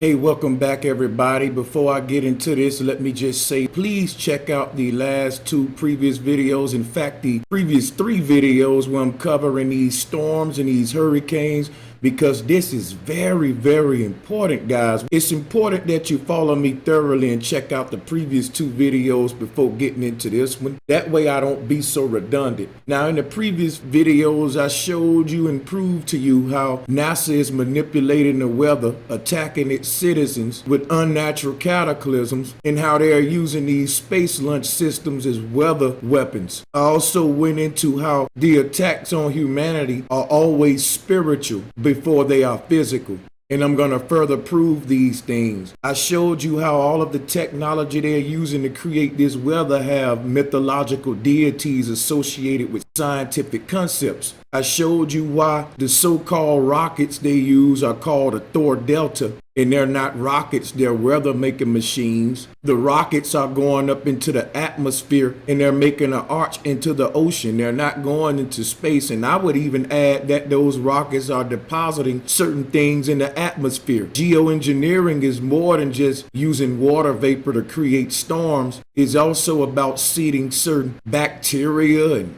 Hey, welcome back everybody. Before I get into this, let me just say, please check out the last two previous videos. In fact, the previous three videos where I'm covering these storms and these hurricanes, because this is very, very important, guys. It's important that you follow me thoroughly and check out the previous two videos before getting into this one. That way I don't be so redundant. Now, in the previous videos, I showed you and proved to you how NASA is manipulating the weather, attacking its citizens with unnatural cataclysms, and how they are using these space launch systems as weather weapons. I also went into how the attacks on humanity are always spiritual before they are physical. And I'm going to further prove these things. I showed you how all of the technology they're using to create this weather have mythological deities associated with scientific concepts. I showed you why the so-called rockets they use are called a Thor Delta, and they're not rockets, they're weather-making machines. The rockets are going up into the atmosphere and they're making an arch into the ocean. They're not going into space, and I would even add that those rockets are depositing certain things in the atmosphere. Geoengineering is more than just using water vapor to create storms. It's also about seeding certain bacteria and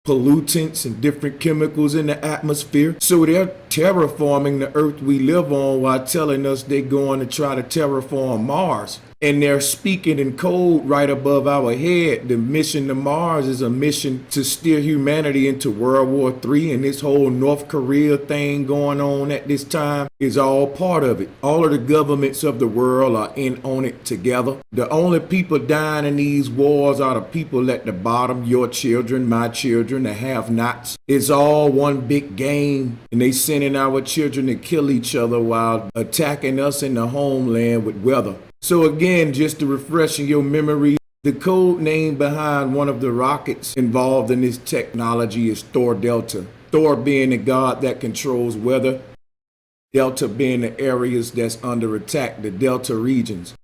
pollutants and different chemicals in the atmosphere. So they're terraforming the earth we live on while telling us they're going to try to terraform Mars. And they're speaking in code right above our head. The mission to Mars is a mission to steer humanity into World War III, and this whole North Korea thing going on at this time is all part of it. All of the governments of the world are in on it together. The only people dying in these wars are the people at the bottom, your children, my children, the have-nots. It's all one big game, and they sending our children to kill each other while attacking us in the homeland with weather. So again, just to refresh your memory, the code name behind one of the rockets involved in this technology is Thor Delta. Thor being the god that controls weather, Delta being the areas that's under attack, the Delta regions.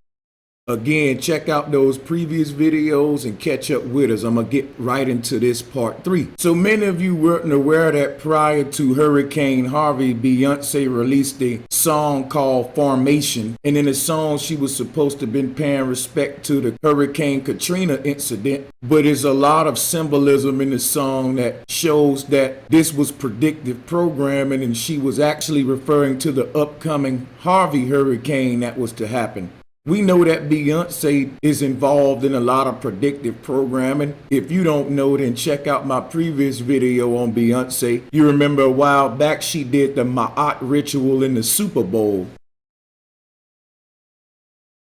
Again, check out those previous videos and catch up with us. I'm going to get right into this part 3. So many of you weren't aware that prior to Hurricane Harvey, Beyonce released a song called Formation. And in the song, she was supposed to have been paying respect to the Hurricane Katrina incident. But there's a lot of symbolism in the song that shows that this was predictive programming, and she was actually referring to the upcoming Harvey hurricane that was to happen. We know that Beyonce is involved in a lot of predictive programming. If you don't know, then check out my previous video on Beyonce. You remember a while back she did the Ma'at ritual in the Super Bowl.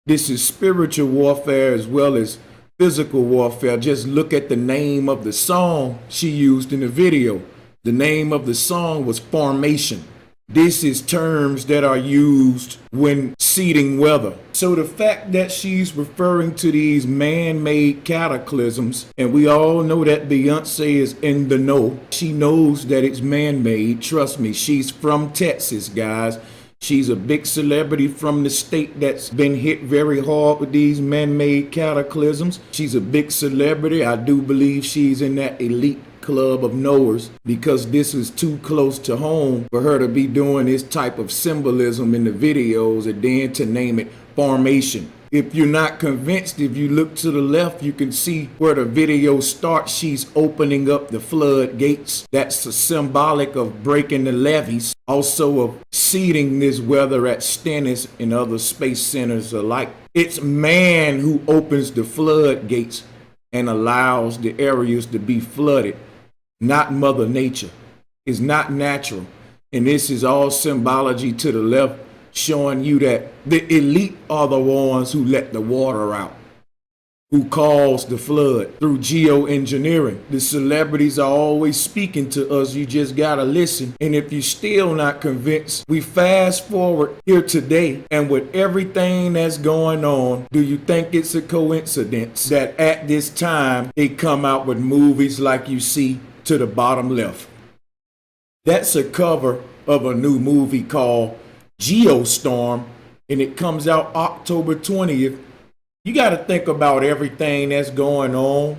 This is spiritual warfare as well as physical warfare. Just look at the name of the song she used in the video. The name of the song was Formation. This is terms that are used when seeding weather. So the fact that she's referring to these man-made cataclysms, and we all know that Beyonce is in the know. She knows that it's man-made. Trust me, she's from Texas, guys. She's a big celebrity from the state that's been hit very hard with these man-made cataclysms. She's a big celebrity. I do believe she's in that elite club of knowers, because this is too close to home for her to be doing this type of symbolism in the videos and then to name it Formation. If you're not convinced, if you look to the left, you can see where the video starts. She's opening up the floodgates. That's a symbolic of breaking the levees, also of seeding this weather at Stennis and other space centers alike. It's man who opens the floodgates and allows the areas to be flooded, not Mother Nature. It's not natural. And this is all symbology to the left, showing you that the elite are the ones who let the water out, who caused the flood through geoengineering. The celebrities are always speaking to us. You just gotta listen. And if you're still not convinced, we fast forward here today, and with everything that's going on, do you think it's a coincidence that at this time they come out with movies like you see to the bottom left? That's a cover of a new movie called Geo Storm, and it comes out October 20th. You got to think about everything that's going on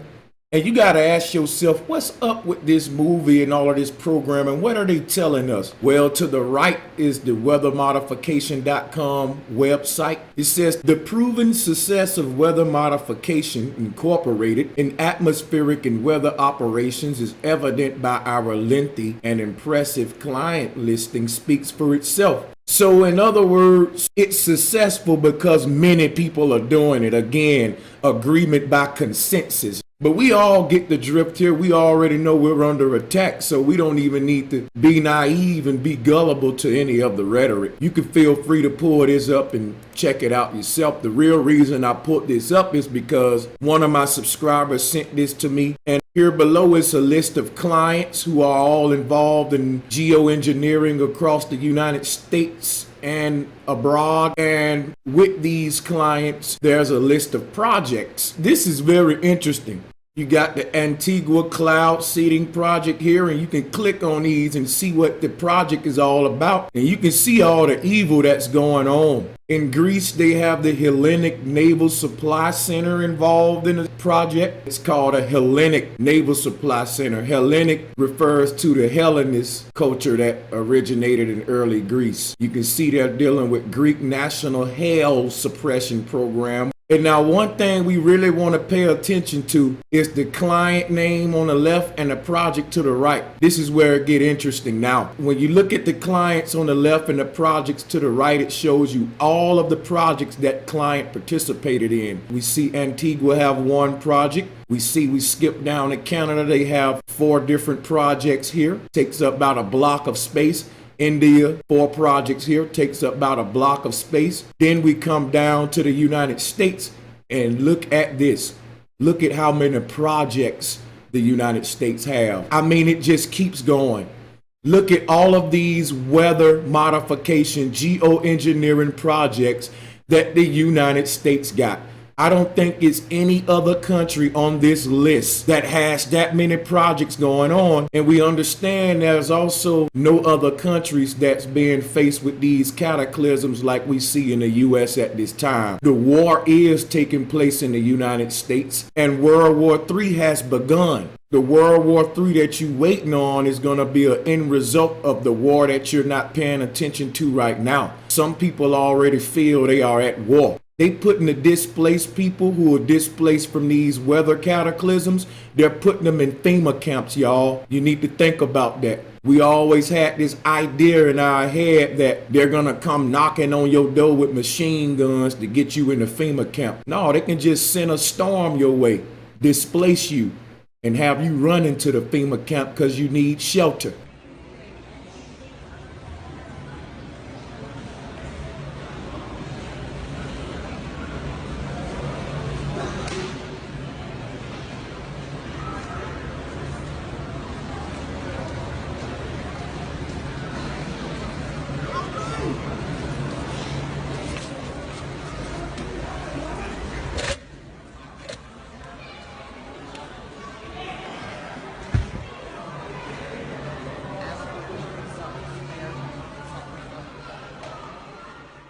And you got to ask yourself, what's up with this movie and all of this programming? What are they telling us? Well, to the right is the weathermodification.com website. It says the proven success of Weather Modification Incorporated in atmospheric and weather operations is evident by our lengthy and impressive client listing speaks for itself. So in other words, it's successful because many people are doing it. Again, agreement by consensus. But we all get the drift here. We already know we're under attack, so we don't even need to be naive and be gullible to any of the rhetoric. You can feel free to pull this up and check it out yourself. The real reason I put this up is because one of my subscribers sent this to me, and here below is a list of clients who are all involved in geoengineering across the United States and abroad. And with these clients, there's a list of projects. This is very interesting. You got the Antigua Cloud Seeding Project here, and you can click on these and see what the project is all about. And you can see all the evil that's going on. In Greece, they have the Hellenic Naval Supply Center involved in the project. It's called a Hellenic Naval Supply Center. Hellenic refers to the Hellenist culture that originated in early Greece. You can see they're dealing with Greek National Hail Suppression Program. And now one thing we really want to pay attention to is the client name on the left and the project to the right. This is where it gets interesting. Now, when you look at the clients on the left and the projects to the right, it shows you all of the projects that client participated in. We see Antigua have one project. We skip down to Canada. They have 4 different projects here. Takes up about a block of space. India, 4 projects here, takes up about a block of space. Then we come down to the United States and look at this. Look at how many projects the United States have. I mean, it just keeps going. Look at all of these weather modification, geoengineering projects that the United States got. I don't think it's any other country on this list that has that many projects going on. And we understand there's also no other countries that's being faced with these cataclysms like we see in the U.S. at this time. The war is taking place in the United States, and World War III has begun. The World War III that you're waiting on is going to be an end result of the war that you're not paying attention to right now. Some people already feel they are at war. They putting the displaced people who are displaced from these weather cataclysms, they're putting them in FEMA camps, y'all. You need to think about that. We always had this idea in our head that they're going to come knocking on your door with machine guns to get you in the FEMA camp. No, they can just send a storm your way, displace you, and have you run into the FEMA camp because you need shelter.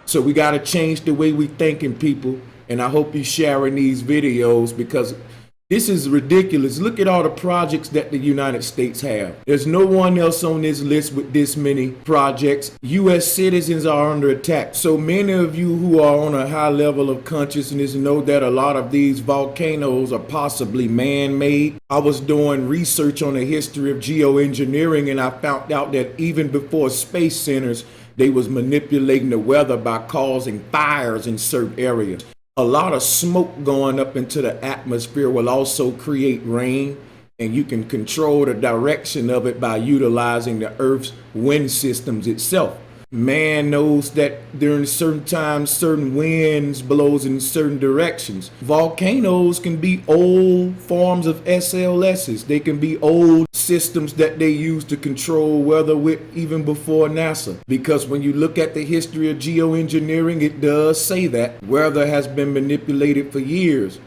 So we got to change the way we thinking, people. And I hope you're sharing these videos because this is ridiculous. Look at all the projects that the United States have. There's no one else on this list with this many projects. U.S. citizens are under attack. So many of you who are on a high level of consciousness know that a lot of these volcanoes are possibly man-made. I was doing research on the history of geoengineering, and I found out that even before space centers, they was manipulating the weather by causing fires in certain areas. A lot of smoke going up into the atmosphere will also create rain, and you can control the direction of it by utilizing the Earth's wind systems itself. Man knows that during certain times, certain winds blows in certain directions. Volcanoes can be old forms of SLSs. They can be old systems that they used to control weather with even before NASA. Because when you look at the history of geoengineering, it does say that weather has been manipulated for years.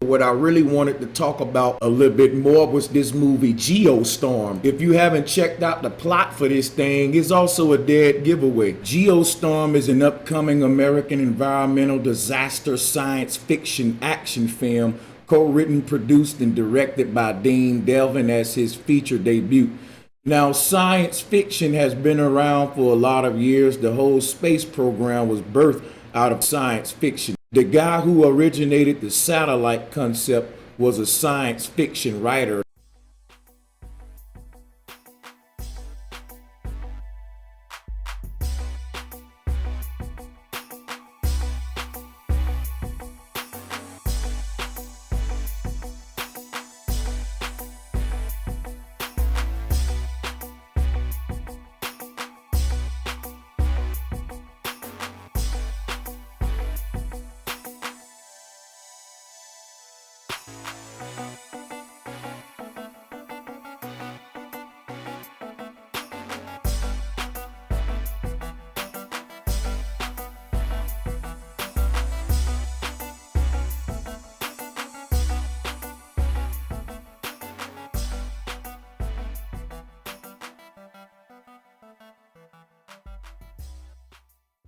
What I really wanted to talk about a little bit more was this movie Geo Storm. If you haven't checked out the plot for this thing, it's also a dead giveaway. Geo Storm is an upcoming American environmental disaster science fiction action film co-written, produced, and directed by Dean Devlin as his feature debut. Now, science fiction has been around for a lot of years. The whole space program was birthed out of science fiction. The guy who originated the satellite concept was a science fiction writer.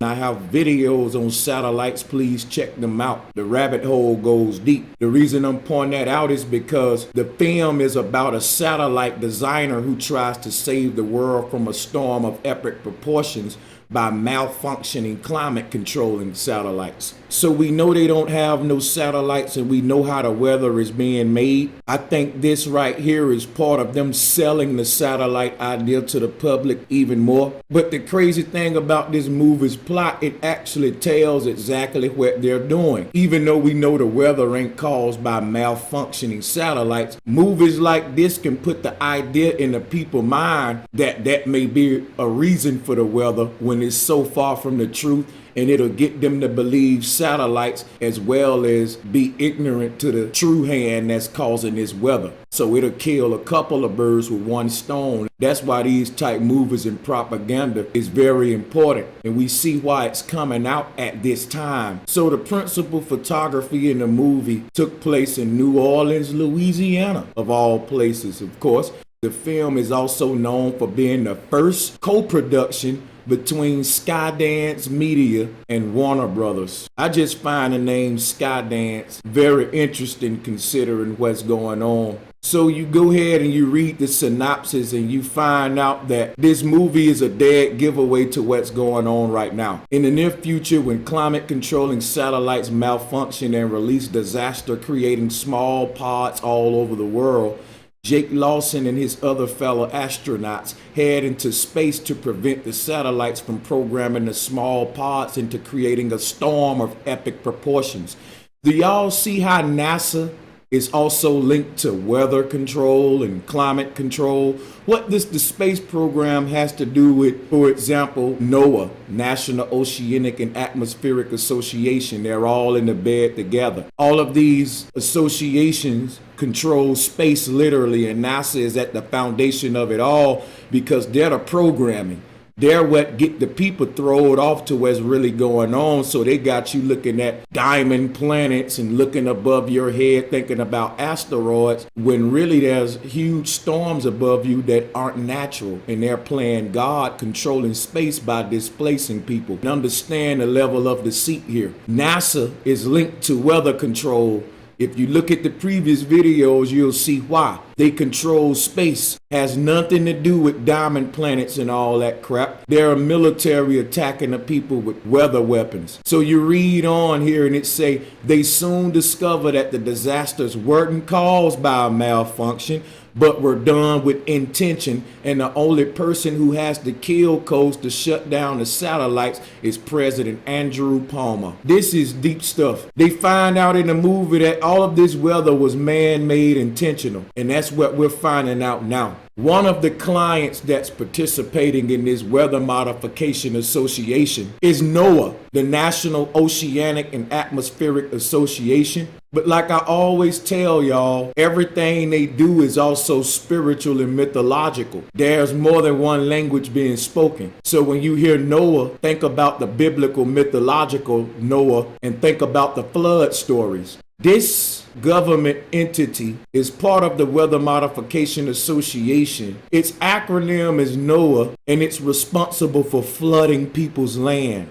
I have videos on satellites. Please check them out. The rabbit hole goes deep. The reason I'm pointing that out is because the film is about a satellite designer who tries to save the world from a storm of epic proportions by malfunctioning climate controlling satellites. So we know they don't have no satellites, and we know how the weather is being made. I think this right here is part of them selling the satellite idea to the public even more. But the crazy thing about this movie's plot, it actually tells exactly what they're doing. Even though we know the weather ain't caused by malfunctioning satellites, movies like this can put the idea in the people's mind that that may be a reason for the weather when it's so far from the truth, and it'll get them to believe satellites as well as be ignorant to the true hand that's causing this weather. So it'll kill a couple of birds with one stone. That's why these type movies and propaganda is very important, and we see why it's coming out at this time. So the principal photography in the movie took place in New Orleans, Louisiana, of all places, of course. The film is also known for being the first co-production between Skydance Media and Warner Brothers. I just find the name Skydance very interesting considering what's going on. So you go ahead and you read the synopsis and you find out that this movie is a dead giveaway to what's going on right now. In the near future, when climate controlling satellites malfunction and release disaster creating small pods all over the world, Jake Lawson and his other fellow astronauts head into space to prevent the satellites from programming the small pods into creating a storm of epic proportions. Do y'all see how NASA is also linked to weather control and climate control? What does the space program has to do with, for example, NOAA, National Oceanic and Atmospheric Association? They're all in the bed together. All of these associations control space literally, and NASA is at the foundation of it all because they're the programming. They're what get the people thrown off to what's really going on. So they got you looking at diamond planets and looking above your head thinking about asteroids when really there's huge storms above you that aren't natural, and they're playing God, controlling space by displacing people. And understand the level of deceit here. NASA is linked to weather control. If you look at the previous videos, you'll see why. They control space. Has nothing to do with diamond planets and all that crap. They're a military attacking the people with weather weapons. So you read on here and it say, they soon discover that the disasters weren't caused by a malfunction, but were done with intention, and the only person who has the kill codes to shut down the satellites is President Andrew Palmer. This is deep stuff. They find out in the movie that all of this weather was man-made intentional, and that's what we're finding out now. One of the clients that's participating in this Weather Modification Association is NOAA, the National Oceanic and Atmospheric Association. But like I always tell y'all, everything they do is also spiritual and mythological. There's more than one language being spoken. So when you hear NOAA, think about the biblical mythological Noah and think about the flood stories. This government entity is part of the Weather Modification Association. Its acronym is NOAA, and it's responsible for flooding people's land.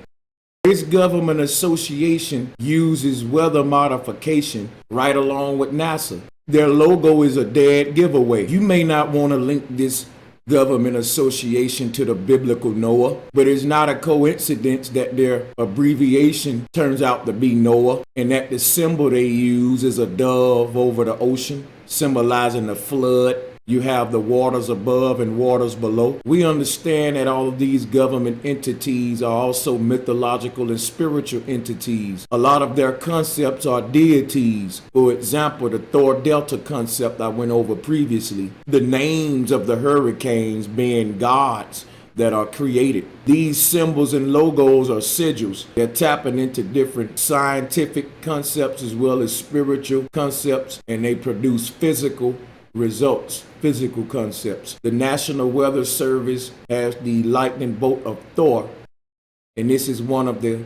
This government association uses weather modification right along with NASA. Their logo is a dead giveaway. You may not want to link this government association to the biblical Noah, but it's not a coincidence that their abbreviation turns out to be Noah, and that the symbol they use is a dove over the ocean, symbolizing the flood. You have the waters above and waters below. We understand that all of these government entities are also mythological and spiritual entities. A lot of their concepts are deities. For example, the Thor Delta concept I went over previously. The names of the hurricanes being gods that are created. These symbols and logos are sigils. They're tapping into different scientific concepts as well as spiritual concepts, and they produce physical results, physical concepts. The National Weather Service has the lightning bolt of Thor, and this is one of the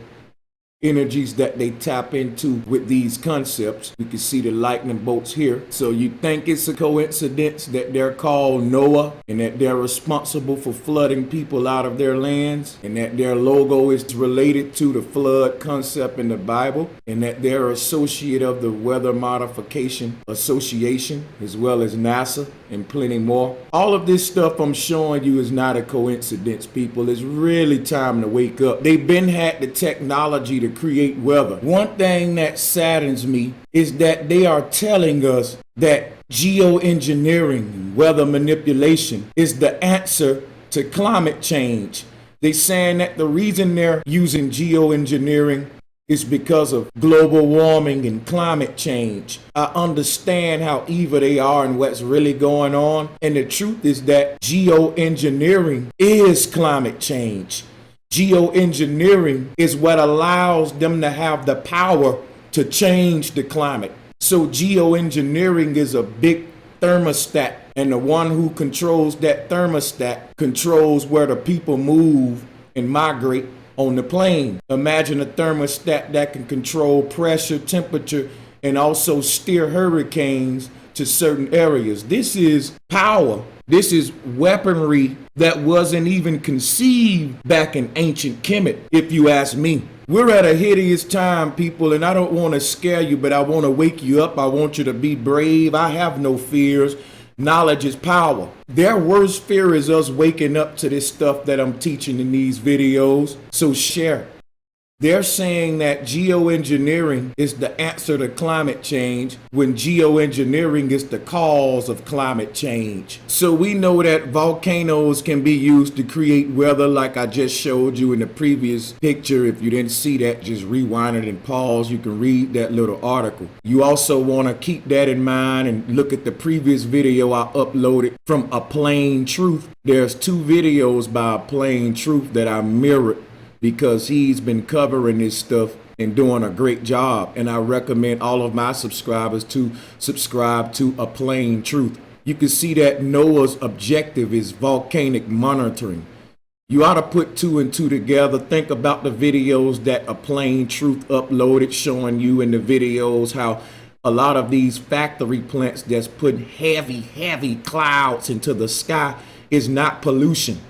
energies that they tap into with these concepts. You can see the lightning bolts here. So you think it's a coincidence that they're called Noah and that they're responsible for flooding people out of their lands, and that their logo is related to the flood concept in the Bible, and that they're associate of the Weather Modification Association as well as NASA and plenty more. All of this stuff I'm showing you is not a coincidence, people. It's really time to wake up. They've been had the technology to create weather. One thing that saddens me is that they are telling us that geoengineering, weather manipulation, is the answer to climate change. They're saying that the reason they're using geoengineering is because of global warming and climate change. I understand how evil they are and what's really going on. And the truth is that geoengineering is climate change. Geoengineering is what allows them to have the power to change the climate. So geoengineering is a big thermostat, and the one who controls that thermostat controls where the people move and migrate on the plane. Imagine a thermostat that can control pressure, temperature, and also steer hurricanes to certain areas. This is power. This is weaponry that wasn't even conceived back in ancient Kemet, if you ask me. We're at a hideous time, people, and I don't want to scare you, but I want to wake you up. I want you to be brave. I have no fears. Knowledge is power. Their worst fear is us waking up to this stuff that I'm teaching in these videos. So share. They're saying that geoengineering is the answer to climate change, when geoengineering is the cause of climate change. So we know that volcanoes can be used to create weather, like I just showed you in the previous picture. If you didn't see that, just rewind it and pause. You can read that little article. You also want to keep that in mind and look at the previous video I uploaded from A Plain Truth. There's 2 videos by A Plain Truth that I mirrored, because he's been covering this stuff and doing a great job. And I recommend all of my subscribers to subscribe to A Plain Truth. You can see that NOAA's objective is volcanic monitoring. You ought to put 2 and 2 together. Think about the videos that A Plain Truth uploaded, showing you in the videos how a lot of these factory plants that's putting heavy clouds into the sky is not pollution.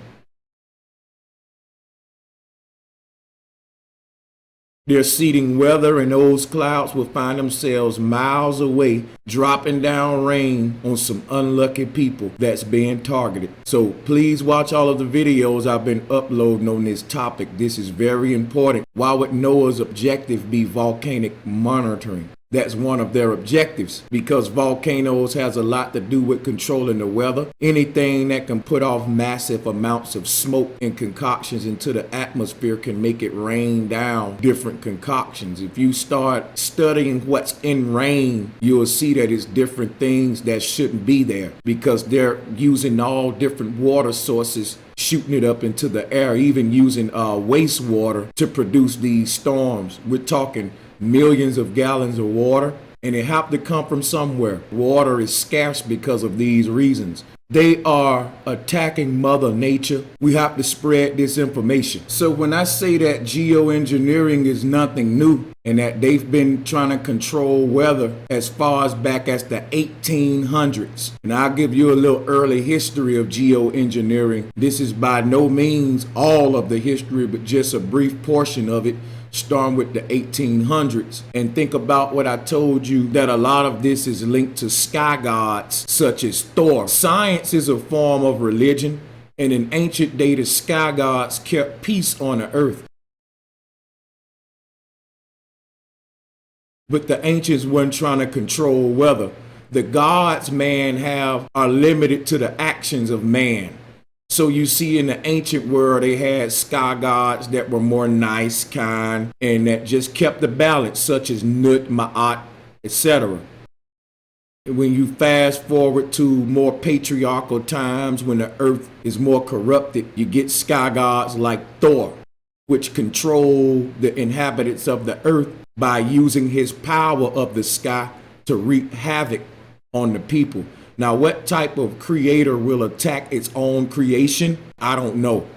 They're seeding weather, and those clouds will find themselves miles away, dropping down rain on some unlucky people that's being targeted. So please watch all of the videos I've been uploading on this topic. This is very important. Why would NOAA's objective be volcanic monitoring? That's one of their objectives, because volcanoes has a lot to do with controlling the weather. Anything that can put off massive amounts of smoke and concoctions into the atmosphere can make it rain down different concoctions. If you start studying what's in rain, you'll see that it's different things that shouldn't be there, because they're using all different water sources, shooting it up into the air, even using wastewater to produce these storms. We're talking millions of gallons of water, and it have to come from somewhere. Water is scarce because of these reasons. They are attacking Mother Nature. We have to spread this information. So when I say that geoengineering is nothing new, and that they've been trying to control weather as far as back as the 1800s. And I'll give you a little early history of geoengineering. This is by no means all of the history, but just a brief portion of it, starting with the 1800s. And think about what I told you, that a lot of this is linked to sky gods such as Thor. Science is a form of religion, and in ancient days, the sky gods kept peace on the earth. But the ancients weren't trying to control weather. The gods man are limited to the actions of man. So you see in the ancient world, they had sky gods that were more nice, kind, and that just kept the balance, such as Nut, Ma'at, etc. When you fast forward to more patriarchal times, when the earth is more corrupted, you get sky gods like Thor, which control the inhabitants of the earth by using his power of the sky to wreak havoc on the people. Now, what type of creator will attack its own creation? I don't know.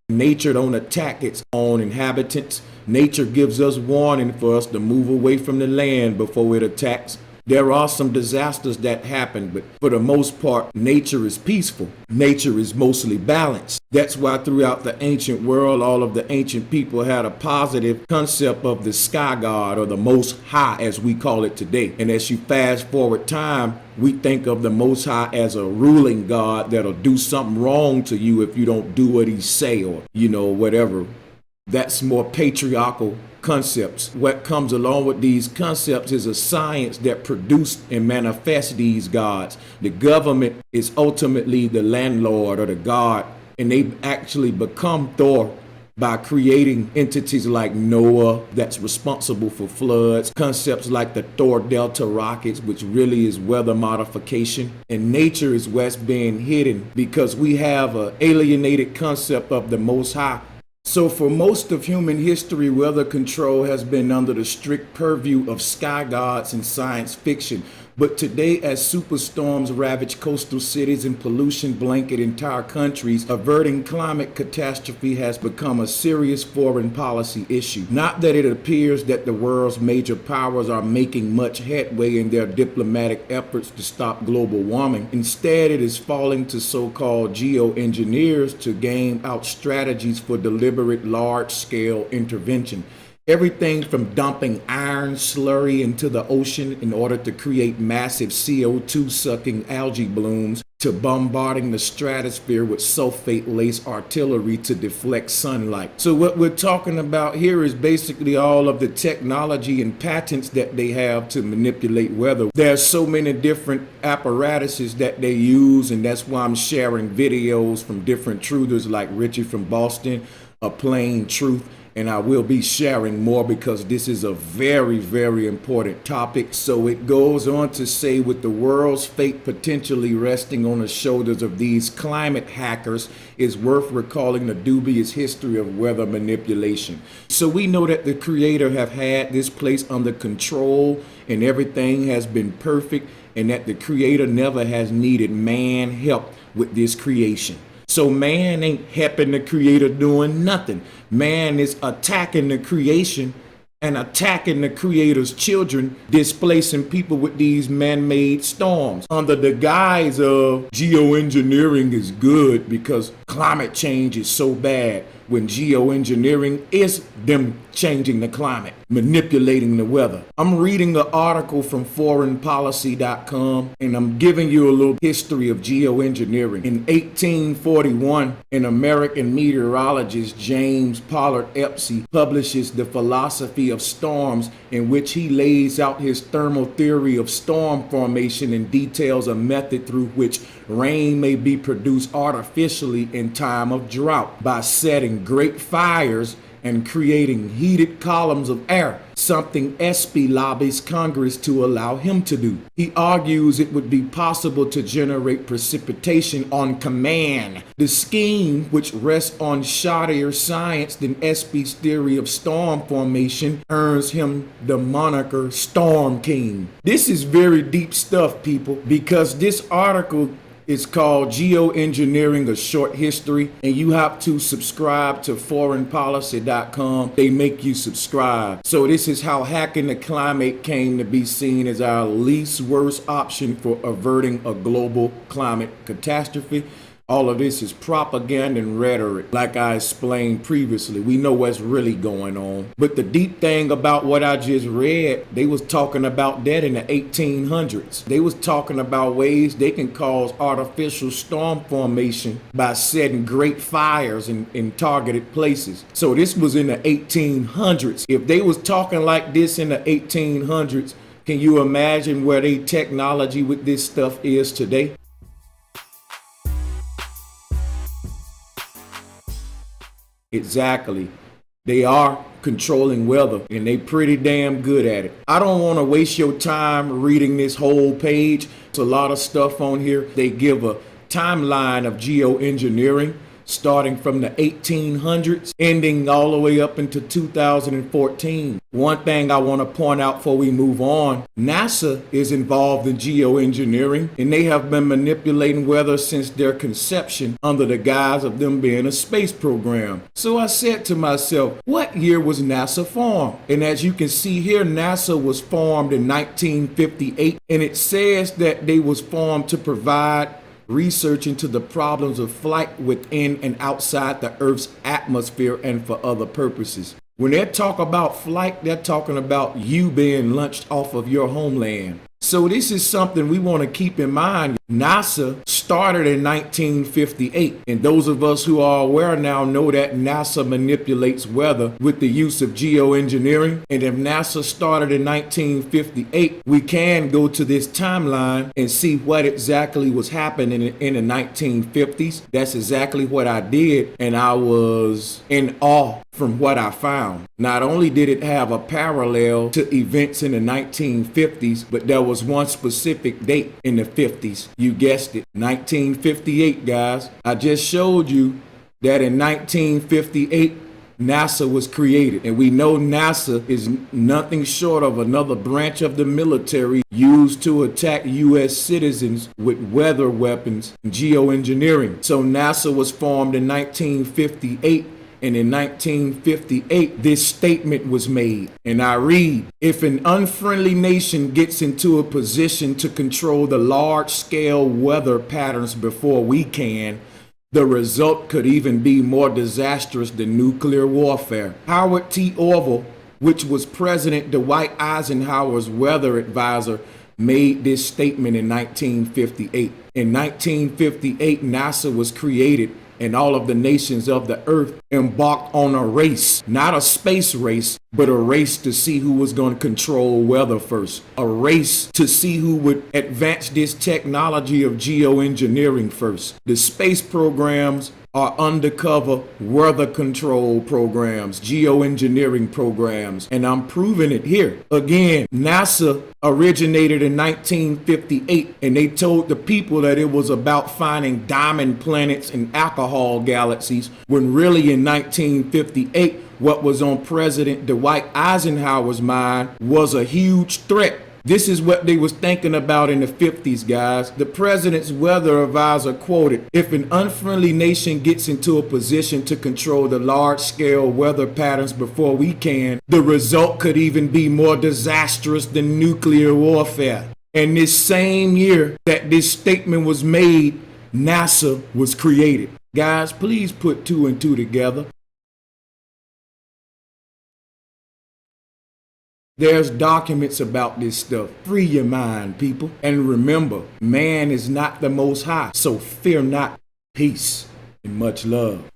Nature don't attack its own inhabitants. Nature gives us warning for us to move away from the land before it attacks. There are some disasters that happen, but for the most part, nature is peaceful. Nature is mostly balanced. That's why throughout the ancient world, all of the ancient people had a positive concept of the sky god, or the Most High as we call it today. And as you fast forward time, we think of the Most High as a ruling God that'll do something wrong to you if you don't do what he say, or, whatever. That's more patriarchal concepts. What comes along with these concepts is a science that produces and manifests these gods. The government is ultimately the landlord or the god, and they actually become Thor by creating entities like NOAA that's responsible for floods, concepts like the Thor Delta rockets, which really is weather modification. And nature is what's being hidden because we have an alienated concept of the Most High. So for most of human history, weather control has been under the strict purview of sky gods and science fiction. But today, as superstorms ravage coastal cities and pollution blanket entire countries, averting climate catastrophe has become a serious foreign policy issue. Not that it appears that the world's major powers are making much headway in their diplomatic efforts to stop global warming. Instead, it is falling to so-called geoengineers to game out strategies for deliberate large-scale intervention. Everything from dumping iron slurry into the ocean in order to create massive CO2-sucking algae blooms, to bombarding the stratosphere with sulfate-laced artillery to deflect sunlight. So what we're talking about here is basically all of the technology and patents that they have to manipulate weather. There's so many different apparatuses that they use, and that's why I'm sharing videos from different truthers like Richie from Boston, A Plain Truth. And I will be sharing more because this is a very, very important topic. So it goes on to say, with the world's fate potentially resting on the shoulders of these climate hackers, it's worth recalling the dubious history of weather manipulation. So we know that the Creator have had this place under control and everything has been perfect, and that the Creator never has needed man help with this creation. So man ain't helping the Creator doing nothing. Man is attacking the creation and attacking the Creator's children, displacing people with these man-made storms. Under the guise of geoengineering is good because climate change is so bad, when geoengineering is them changing the climate, manipulating the weather. I'm reading an article from foreignpolicy.com, and I'm giving you a little history of geoengineering. In 1841, an American meteorologist, James Pollard Epstein, publishes The Philosophy of Storms, in which he lays out his thermal theory of storm formation and details a method through which rain may be produced artificially in time of drought by setting great fires and creating heated columns of air, something Espy lobbies Congress to allow him to do. He argues it would be possible to generate precipitation on command. The scheme, which rests on shoddier science than Espy's theory of storm formation, earns him the moniker Storm King. This is very deep stuff, people, because this article It's called Geoengineering, A Short History, and you have to subscribe to foreignpolicy.com. They make you subscribe. So this is how hacking the climate came to be seen as our least worst option for averting a global climate catastrophe. All of this is propaganda and rhetoric. Like I explained previously, we know what's really going on. But the deep thing about what I just read, they was talking about that in the 1800s. They was talking about ways they can cause artificial storm formation by setting great fires in targeted places. So this was in the 1800s. If they was talking like this in the 1800s, can you imagine where their technology with this stuff is today? Exactly. They are controlling weather and they pretty damn good at it. I don't want to waste your time reading this whole page. It's a lot of stuff on here. They give a timeline of geoengineering starting from the 1800s, ending all the way up into 2014. One thing I want to point out before we move on, NASA is involved in geoengineering, and they have been manipulating weather since their conception under the guise of them being a space program. So I said to myself, what year was NASA formed? And as you can see here, NASA was formed in 1958, and it says that they was formed to provide research into the problems of flight within and outside the Earth's atmosphere and for other purposes. When they talk about flight, they're talking about you being launched off of your homeland. So this is something we want to keep in mind. NASA started in 1958, and those of us who are aware now know that NASA manipulates weather with the use of geoengineering. And if NASA started in 1958, we can go to this timeline and see what exactly was happening in the 1950s. That's exactly what I did, and I was in awe from what I found. Not only did it have a parallel to events in the 1950s, but there was one specific date in the 50s. You guessed it, 1958, guys. I just showed you that in 1958, NASA was created. And we know NASA is nothing short of another branch of the military used to attack U.S. citizens with weather weapons and geoengineering. So NASA was formed in 1958. And in 1958, this statement was made, and I read, if an unfriendly nation gets into a position to control the large-scale weather patterns before we can, the result could even be more disastrous than nuclear warfare. Howard T. Orville, which was President Dwight Eisenhower's weather advisor, made this statement in 1958. In 1958, NASA was created, and all of the nations of the earth embarked on a race, not a space race, but a race to see who was going to control weather first. A race to see who would advance this technology of geoengineering first. The space programs are undercover weather control programs, geoengineering programs, and I'm proving it here. Again, NASA originated in 1958, and they told the people that it was about finding diamond planets and alcohol galaxies, when really in 1958, what was on President Dwight Eisenhower's mind was a huge threat. This is what they was thinking about in the 50s, guys. The president's weather advisor quoted, if an unfriendly nation gets into a position to control the large-scale weather patterns before we can, the result could even be more disastrous than nuclear warfare. And this same year that this statement was made, NASA was created. Guys, please put two and two together. There's documents about this stuff. Free your mind, people. And remember, man is not the most high, so fear not. Peace and much love.